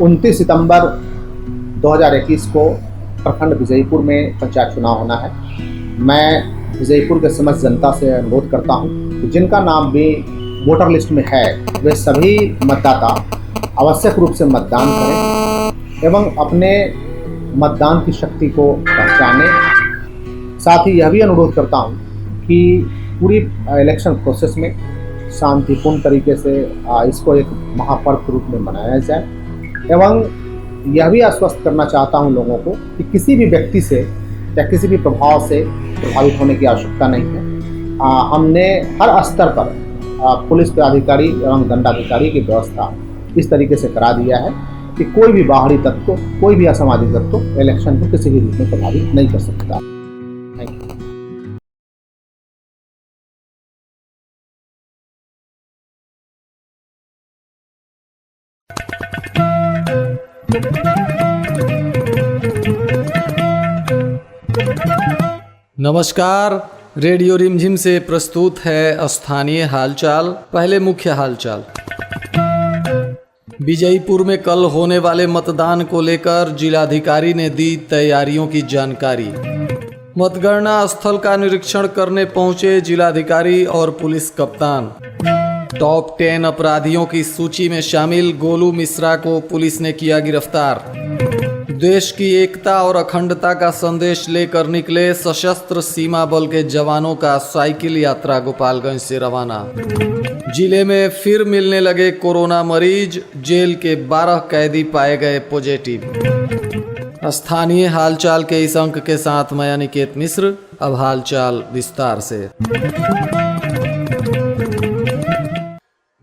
29 सितंबर 2021 को प्रखंड विजयपुर में पंचायत चुनाव होना है। मैं विजयपुर के समस्त जनता से अनुरोध करता हूं कि जिनका नाम भी वोटर लिस्ट में है वे सभी मतदाता आवश्यक रूप से मतदान करें एवं अपने मतदान की शक्ति को पहचानें। साथ ही यह भी अनुरोध करता हूं कि पूरी इलेक्शन प्रोसेस में शांतिपूर्ण तरीके से इसको एक महापर्व के रूप में मनाया जाए एवं यह भी आश्वस्त करना चाहता हूं लोगों को कि किसी भी व्यक्ति से या किसी भी प्रभाव से प्रभावित होने की आवश्यकता नहीं है। हमने हर स्तर पर पुलिस पदाधिकारी एवं दंडाधिकारी की व्यवस्था इस तरीके से करा दिया है कि कोई भी बाहरी तत्व, कोई भी असामाजिक तत्व इलेक्शन को किसी भी रूप में प्रभावित नहीं कर सकता। Thank you. नमस्कार, रेडियो रिमझिम से प्रस्तुत है स्थानीय हालचाल। पहले मुख्य हालचाल। विजयपुर में कल होने वाले मतदान को लेकर जिलाधिकारी ने दी तैयारियों की जानकारी। मतगणना स्थल का निरीक्षण करने पहुंचे जिलाधिकारी और पुलिस कप्तान। टॉप 10 अपराधियों की सूची में शामिल गोलू मिश्रा को पुलिस ने किया गिरफ्तार। देश की एकता और अखंडता का संदेश लेकर निकले सशस्त्र सीमा बल के जवानों का साइकिल यात्रा गोपालगंज से रवाना। जिले में फिर मिलने लगे कोरोना मरीज, जेल के 12 कैदी पाए गए पॉजिटिव। स्थानीय हालचाल के इस अंक के साथ मैं अनिकेत मिश्र। अब हालचाल विस्तार से।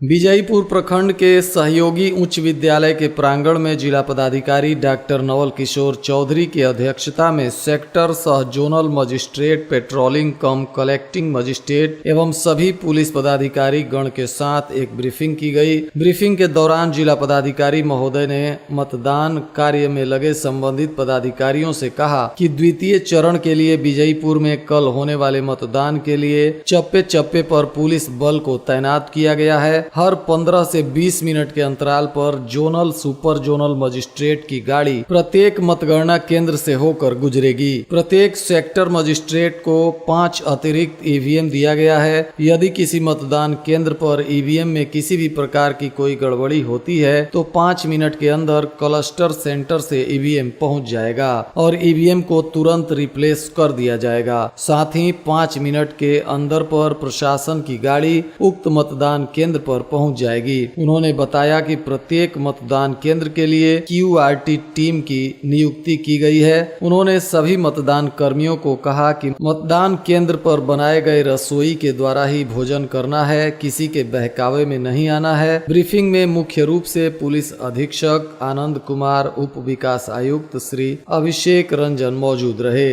विजयपुर प्रखंड के सहयोगी उच्च विद्यालय के प्रांगण में जिला पदाधिकारी डॉक्टर नवल किशोर चौधरी की अध्यक्षता में सेक्टर सह जोनल मजिस्ट्रेट, पेट्रोलिंग कम कलेक्टिंग मजिस्ट्रेट एवं सभी पुलिस पदाधिकारी गण के साथ एक ब्रीफिंग की गई। ब्रीफिंग के दौरान जिला पदाधिकारी महोदय ने मतदान कार्य में लगे संबंधित पदाधिकारियों से कहा कि द्वितीय चरण के लिए विजयपुर में कल होने वाले मतदान के लिए चप्पे चप्पे पर पुलिस बल को तैनात किया गया है। हर 15 से 20 मिनट के अंतराल पर जोनल सुपर जोनल मजिस्ट्रेट की गाड़ी प्रत्येक मतगणना केंद्र से होकर गुजरेगी। प्रत्येक सेक्टर मजिस्ट्रेट को 5 अतिरिक्त ईवीएम दिया गया है। यदि किसी मतदान केंद्र पर ईवीएम में किसी भी प्रकार की कोई गड़बड़ी होती है तो 5 मिनट के अंदर क्लस्टर सेंटर से ईवीएम पहुंच जाएगा और ईवीएम को तुरंत रिप्लेस कर दिया जाएगा। साथ ही 5 मिनट के अंदर पर प्रशासन की गाड़ी उक्त मतदान केंद्र पर पहुंच जाएगी। उन्होंने बताया कि प्रत्येक मतदान केंद्र के लिए क्यूआरटी टीम की नियुक्ति की गई है। उन्होंने सभी मतदान कर्मियों को कहा कि मतदान केंद्र पर बनाए गए रसोई के द्वारा ही भोजन करना है, किसी के बहकावे में नहीं आना है। ब्रीफिंग में मुख्य रूप से पुलिस अधीक्षक आनंद कुमार, उप विकास आयुक्त श्री अभिषेक रंजन मौजूद रहे।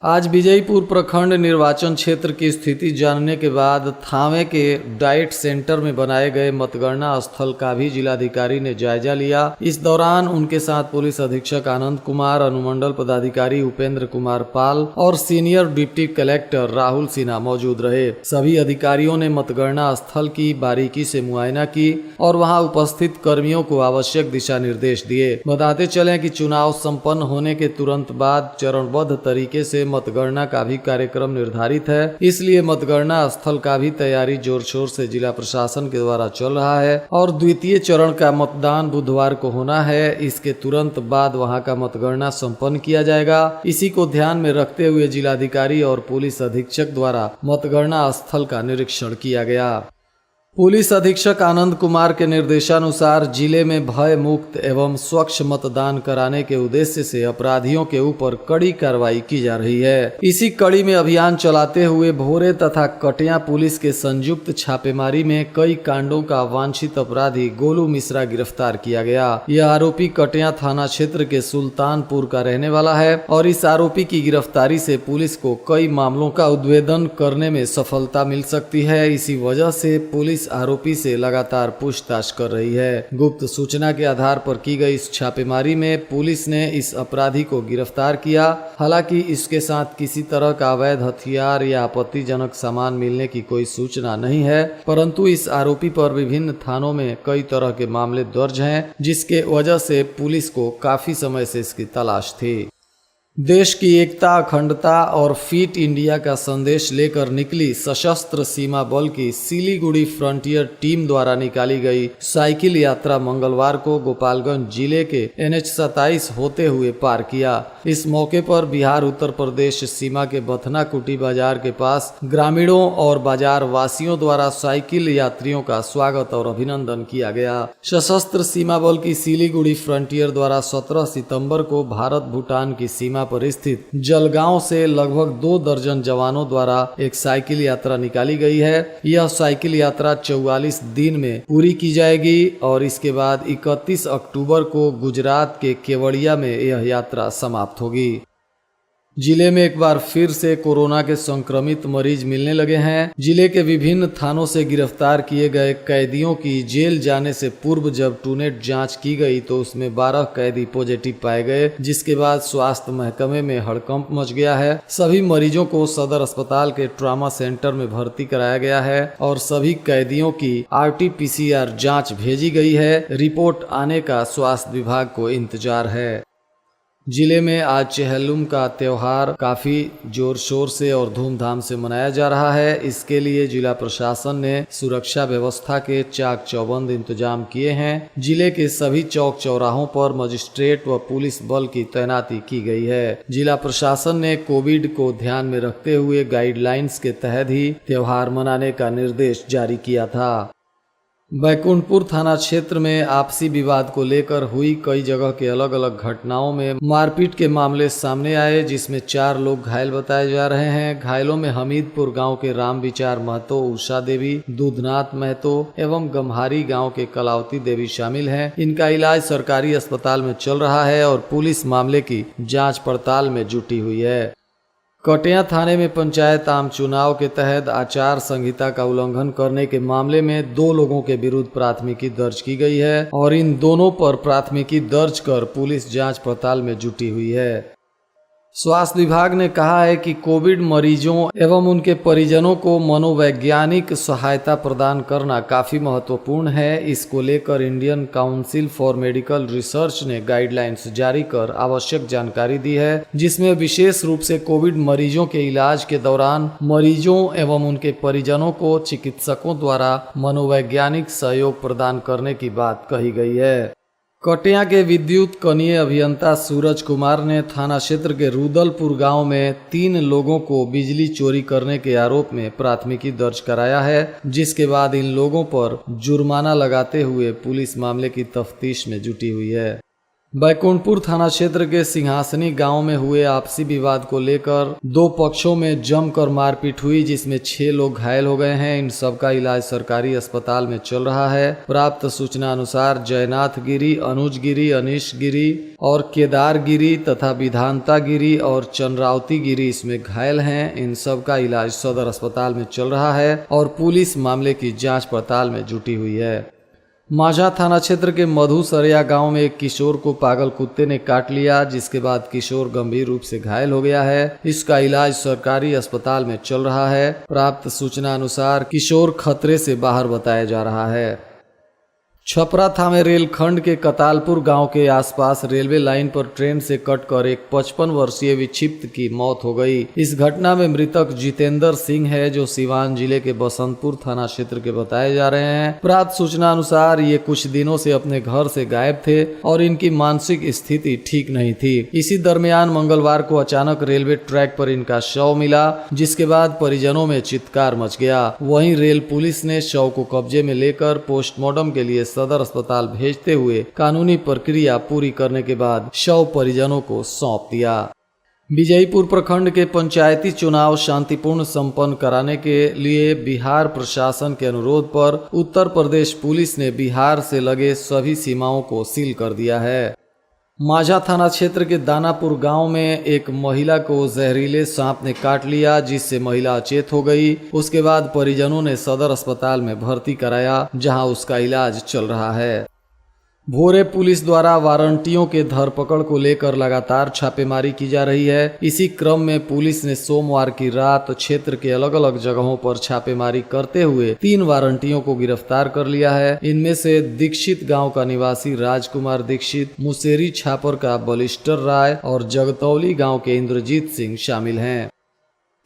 आज विजयपुर प्रखंड निर्वाचन क्षेत्र की स्थिति जानने के बाद थावे के डाइट सेंटर में बनाए गए मतगणना स्थल का भी जिलाधिकारी ने जायजा लिया। इस दौरान उनके साथ पुलिस अधीक्षक आनंद कुमार, अनुमंडल पदाधिकारी उपेंद्र कुमार पाल और senior deputy collector Rahul Sinha मौजूद रहे। सभी अधिकारियों ने मतगणना स्थल की बारीकी से मुआयना की और वहां उपस्थित कर्मियों को आवश्यक दिशा निर्देश दिए। बताते चले कि चुनाव संपन्न होने के तुरंत बाद चरणबद्ध तरीके से मतगणना का भी कार्यक्रम निर्धारित है, इसलिए मतगणना स्थल का भी तैयारी जोर शोर से जिला प्रशासन के द्वारा चल रहा है और द्वितीय चरण का मतदान बुधवार को होना है। इसके तुरंत बाद वहां का मतगणना संपन्न किया जाएगा। इसी को ध्यान में रखते हुए जिलाधिकारी और पुलिस अधीक्षक द्वारा मतगणना स्थल का निरीक्षण किया गया। पुलिस अधीक्षक आनंद कुमार के निर्देशानुसार जिले में भय मुक्त एवं स्वच्छ मतदान कराने के उद्देश्य से अपराधियों के ऊपर कड़ी कार्रवाई की जा रही है। इसी कड़ी में अभियान चलाते हुए भोरे तथा कटिया पुलिस के संयुक्त छापेमारी में कई कांडों का वांछित अपराधी गोलू मिश्रा गिरफ्तार किया गया। यह आरोपी कटिया थाना क्षेत्र के सुल्तानपुर का रहने वाला है और इस आरोपी की गिरफ्तारी से पुलिस को कई मामलों का उद्भेदन करने में सफलता मिल सकती है। इसी वजह से पुलिस पुलिस आरोपी से लगातार पूछताछ कर रही है। गुप्त सूचना के आधार पर की गई इस छापेमारी में पुलिस ने इस अपराधी को गिरफ्तार किया। हालांकि इसके साथ किसी तरह का अवैध हथियार या आपत्तिजनक सामान मिलने की कोई सूचना नहीं है, परंतु इस आरोपी पर विभिन्न थानों में कई तरह के मामले दर्ज हैं, जिसके वजह से पुलिस को काफी समय से इसकी तलाश थी। देश की एकता, अखंडता और फिट इंडिया का संदेश लेकर निकली सशस्त्र सीमा बल की सिलीगुड़ी फ्रंटियर टीम द्वारा निकाली गई साइकिल यात्रा मंगलवार को गोपालगंज जिले के NH 27 होते हुए पार किया। इस मौके पर बिहार उत्तर प्रदेश सीमा के बथना कुटी बाजार के पास ग्रामीणों और बाजार वासियों द्वारा साइकिल यात्रियों का स्वागत और अभिनंदन किया गया। सशस्त्र सीमा बल की सिलीगुड़ी फ्रंटियर द्वारा 17 सितंबर को भारत भूटान की सीमा पर स्थित जलगांव से लगभग 2 दर्जन जवानों द्वारा एक साइकिल यात्रा निकाली गई है। यह साइकिल यात्रा 44 दिन में पूरी की जाएगी और इसके बाद 31 अक्टूबर को गुजरात के केवड़िया में यह यात्रा समाप्त होगी। जिले में एक बार फिर से कोरोना के संक्रमित मरीज मिलने लगे हैं। जिले के विभिन्न थानों से गिरफ्तार किए गए कैदियों की जेल जाने से पूर्व जब टूनेट जांच की गई तो उसमें 12 कैदी पॉजिटिव पाए गए, जिसके बाद स्वास्थ्य महकमे में हड़कंप मच गया है। सभी मरीजों को सदर अस्पताल के ट्रॉमा सेंटर में भर्ती कराया गया है और सभी कैदियों की RT-PCR जाँच भेजी गई है। रिपोर्ट आने का स्वास्थ्य विभाग को इंतजार है। जिले में आज चेहल्लुम का त्योहार काफी जोर शोर से और धूमधाम से मनाया जा रहा है। इसके लिए जिला प्रशासन ने सुरक्षा व्यवस्था के चाक चौबंद इंतजाम किए हैं। जिले के सभी चौक चौराहों पर मजिस्ट्रेट व पुलिस बल की तैनाती की गई है। जिला प्रशासन ने कोविड को ध्यान में रखते हुए गाइडलाइंस के तहत ही त्योहार मनाने का निर्देश जारी किया था। बैकुंठपुर थाना क्षेत्र में आपसी विवाद को लेकर हुई कई जगह के अलग अलग घटनाओं में मारपीट के मामले सामने आए, जिसमें 4 लोग घायल बताए जा रहे हैं। घायलों में हमीदपुर गांव के राम विचार महतो, उषा देवी, दूधनाथ महतो एवं गम्हारी गांव के कलावती देवी शामिल हैं। इनका इलाज सरकारी अस्पताल में चल रहा है और पुलिस मामले की जाँच पड़ताल में जुटी हुई है। कटिया थाने में पंचायत आम चुनाव के तहत आचार संहिता का उल्लंघन करने के मामले में 2 लोगों के विरुद्ध प्राथमिकी दर्ज की गई है और इन दोनों पर प्राथमिकी दर्ज कर पुलिस जांच पड़ताल में जुटी हुई है। स्वास्थ्य विभाग ने कहा है कि कोविड मरीजों एवं उनके परिजनों को मनोवैज्ञानिक सहायता प्रदान करना काफी महत्वपूर्ण है। इसको लेकर Indian council for medical research ने गाइडलाइंस जारी कर आवश्यक जानकारी दी है, जिसमें विशेष रूप से कोविड मरीजों के इलाज के दौरान मरीजों एवं उनके परिजनों को चिकित्सकों द्वारा मनोवैज्ञानिक सहयोग प्रदान करने की बात कही गई है। कटिया के विद्युत कनीय अभियंता सूरज कुमार ने थाना क्षेत्र के रुदलपुर गांव में 3 लोगों को बिजली चोरी करने के आरोप में प्राथमिकी दर्ज कराया है, जिसके बाद इन लोगों पर जुर्माना लगाते हुए पुलिस मामले की तफ्तीश में जुटी हुई है। बैकुंठपुर थाना क्षेत्र के सिंहासनी गांव में हुए आपसी विवाद को लेकर 2 पक्षों में जमकर मारपीट हुई, जिसमें 6 लोग घायल हो गए हैं। इन सबका इलाज सरकारी अस्पताल में चल रहा है। प्राप्त सूचना अनुसार जयनाथ गिरी, अनुज गिरी, अनीश गिरी और केदार गिरी तथा विधानता गिरी और चंद्रावती गिरी इसमें घायल हैं। इन सबका इलाज सदर अस्पताल में चल रहा है और पुलिस मामले की जाँच पड़ताल में जुटी हुई है। माझा थाना क्षेत्र के मधुसरिया गांव में एक किशोर को पागल कुत्ते ने काट लिया, जिसके बाद किशोर गंभीर रूप से घायल हो गया है। इसका इलाज सरकारी अस्पताल में चल रहा है। प्राप्त सूचना अनुसार किशोर खतरे से बाहर बताया जा रहा है। छपरा थाने रेलखंड के कतालपुर गांव के आसपास रेलवे लाइन पर ट्रेन से कटकर एक 55 वर्षीय विक्षिप्त की मौत हो गई। इस घटना में मृतक जितेंद्र सिंह है, जो सिवान जिले के बसंतपुर थाना क्षेत्र के बताए जा रहे हैं। प्राप्त सूचना अनुसार ये कुछ दिनों से अपने घर से गायब थे और इनकी मानसिक स्थिति ठीक नहीं थी। इसी दरमियान मंगलवार को अचानक रेलवे ट्रैक पर इनका शव मिला, जिसके बाद परिजनों में चित्कार मच गया। वहीं रेल पुलिस ने शव को कब्जे में लेकर पोस्टमार्टम के लिए सदर अस्पताल भेजते हुए कानूनी प्रक्रिया पूरी करने के बाद शव परिजनों को सौंप दिया। विजयपुर प्रखंड के पंचायती चुनाव शांतिपूर्ण संपन्न कराने के लिए बिहार प्रशासन के अनुरोध पर उत्तर प्रदेश पुलिस ने बिहार से लगे सभी सीमाओं को सील कर दिया है। माझा थाना क्षेत्र के दानापुर गांव में एक महिला को जहरीले सांप ने काट लिया, जिससे महिला अचेत हो गई। उसके बाद परिजनों ने सदर अस्पताल में भर्ती कराया, जहां उसका इलाज चल रहा है। भोरे पुलिस द्वारा वारंटियों के धरपकड़ को लेकर लगातार छापेमारी की जा रही है। इसी क्रम में पुलिस ने सोमवार की रात क्षेत्र के अलग अलग जगहों पर छापेमारी करते हुए 3 वारंटियों को गिरफ्तार कर लिया है। इनमें से दीक्षित गांव का निवासी राजकुमार दीक्षित, मुसेरी छापर का बलिस्टर राय और जगतौली गांव के इंद्रजीत सिंह शामिल हैं।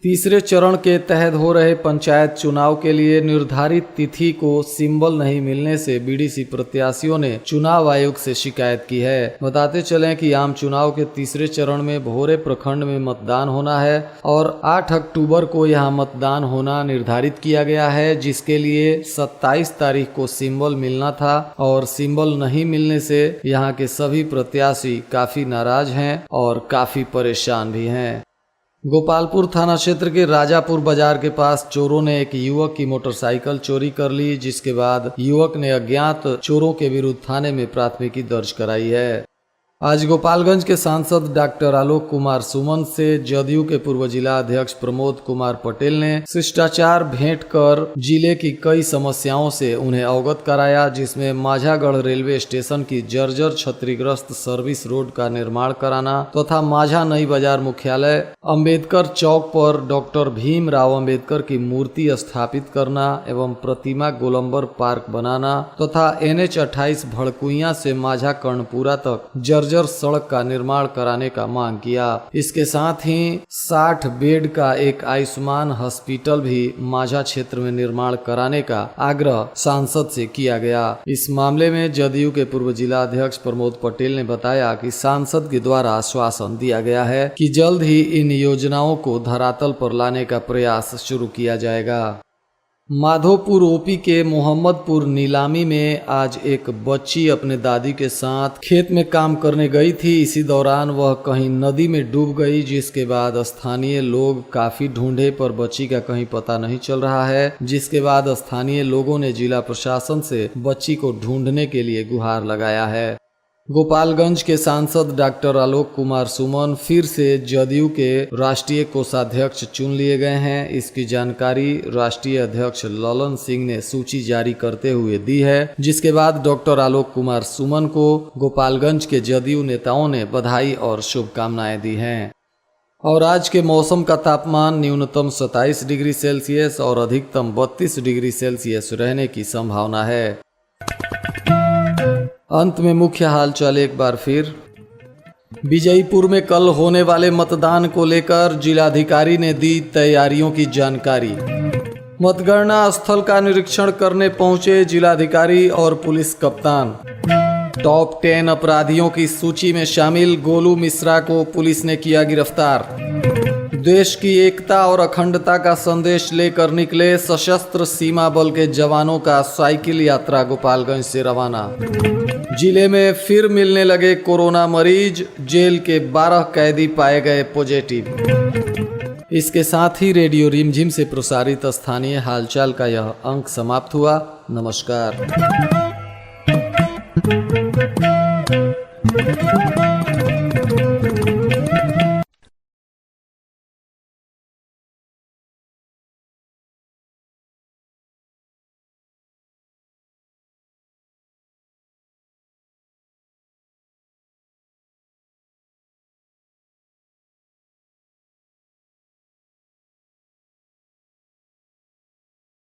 तीसरे चरण के तहत हो रहे पंचायत चुनाव के लिए निर्धारित तिथि को सिंबल नहीं मिलने से बीडीसी प्रत्याशियों ने चुनाव आयोग से शिकायत की है। बताते चलें कि आम चुनाव के तीसरे चरण में भोरे प्रखंड में मतदान होना है और 8 अक्टूबर को यहां मतदान होना निर्धारित किया गया है, जिसके लिए 27 तारीख को सिंबल मिलना था और सिंबल नहीं मिलने से यहां के सभी प्रत्याशी काफी नाराज हैं और काफी परेशान भी हैं। गोपालपुर थाना क्षेत्र के राजापुर बाजार के पास चोरों ने एक युवक की मोटरसाइकिल चोरी कर ली, जिसके बाद युवक ने अज्ञात चोरों के विरुद्ध थाने में प्राथमिकी दर्ज कराई है। आज गोपालगंज के सांसद डॉक्टर आलोक कुमार सुमन से जदयू के पूर्व जिला अध्यक्ष प्रमोद कुमार पटेल ने शिष्टाचार भेंट कर जिले की कई समस्याओं से उन्हें अवगत कराया, जिसमें माझागढ़ रेलवे स्टेशन की जर्जर क्षतिग्रस्त सर्विस रोड का निर्माण कराना तथा माझा नई बाजार मुख्यालय अंबेडकर चौक पर डॉक्टर भीमराव अंबेडकर की मूर्ति स्थापित करना एवं प्रतिमा गोलंबर पार्क बनाना तथा NH 28 भड़कुइया से माझा कर्णपुरा तक जर्जर सड़क का निर्माण कराने का मांग किया। इसके साथ ही 60 बेड का एक आयुष्मान हॉस्पिटल भी माझा क्षेत्र में निर्माण कराने का आग्रह सांसद से किया गया। इस मामले में जदयू के पूर्व जिला अध्यक्ष प्रमोद पटेल ने बताया कि सांसद के द्वारा आश्वासन दिया गया है कि जल्द ही इन योजनाओं को धरातल पर लाने का प्रयास शुरू किया जाएगा। माधोपुर ओपी के मोहम्मदपुर नीलामी में आज एक बच्ची अपने दादी के साथ खेत में काम करने गई थी। इसी दौरान वह कहीं नदी में डूब गई, जिसके बाद स्थानीय लोग काफी ढूंढे पर बच्ची का कहीं पता नहीं चल रहा है। जिसके बाद स्थानीय लोगों ने जिला प्रशासन से बच्ची को ढूंढने के लिए गुहार लगाया है। गोपालगंज के सांसद डॉक्टर आलोक कुमार सुमन फिर से जदयू के राष्ट्रीय कोषाध्यक्ष चुन लिए गए हैं। इसकी जानकारी राष्ट्रीय अध्यक्ष ललन सिंह ने सूची जारी करते हुए दी है, जिसके बाद डॉक्टर आलोक कुमार सुमन को गोपालगंज के जदयू नेताओं ने बधाई और शुभकामनाएं दी हैं। और आज के मौसम का तापमान न्यूनतम 27 डिग्री सेल्सियस और अधिकतम 32 डिग्री सेल्सियस रहने की संभावना है। अंत में मुख्य हालचाल एक बार फिर। विजयपुर में कल होने वाले मतदान को लेकर जिलाधिकारी ने दी तैयारियों की जानकारी। मतगणना स्थल का निरीक्षण करने पहुंचे जिलाधिकारी और पुलिस कप्तान। टॉप 10 अपराधियों की सूची में शामिल गोलू मिश्रा को पुलिस ने किया गिरफ्तार। देश की एकता और अखंडता का संदेश लेकर निकले सशस्त्र सीमा बल के जवानों का साइकिल यात्रा गोपालगंज से रवाना। जिले में फिर मिलने लगे कोरोना मरीज, जेल के 12 कैदी पाए गए पॉजिटिव। इसके साथ ही रेडियो रिमझिम से प्रसारित स्थानीय हालचाल का यह अंक समाप्त हुआ। नमस्कार।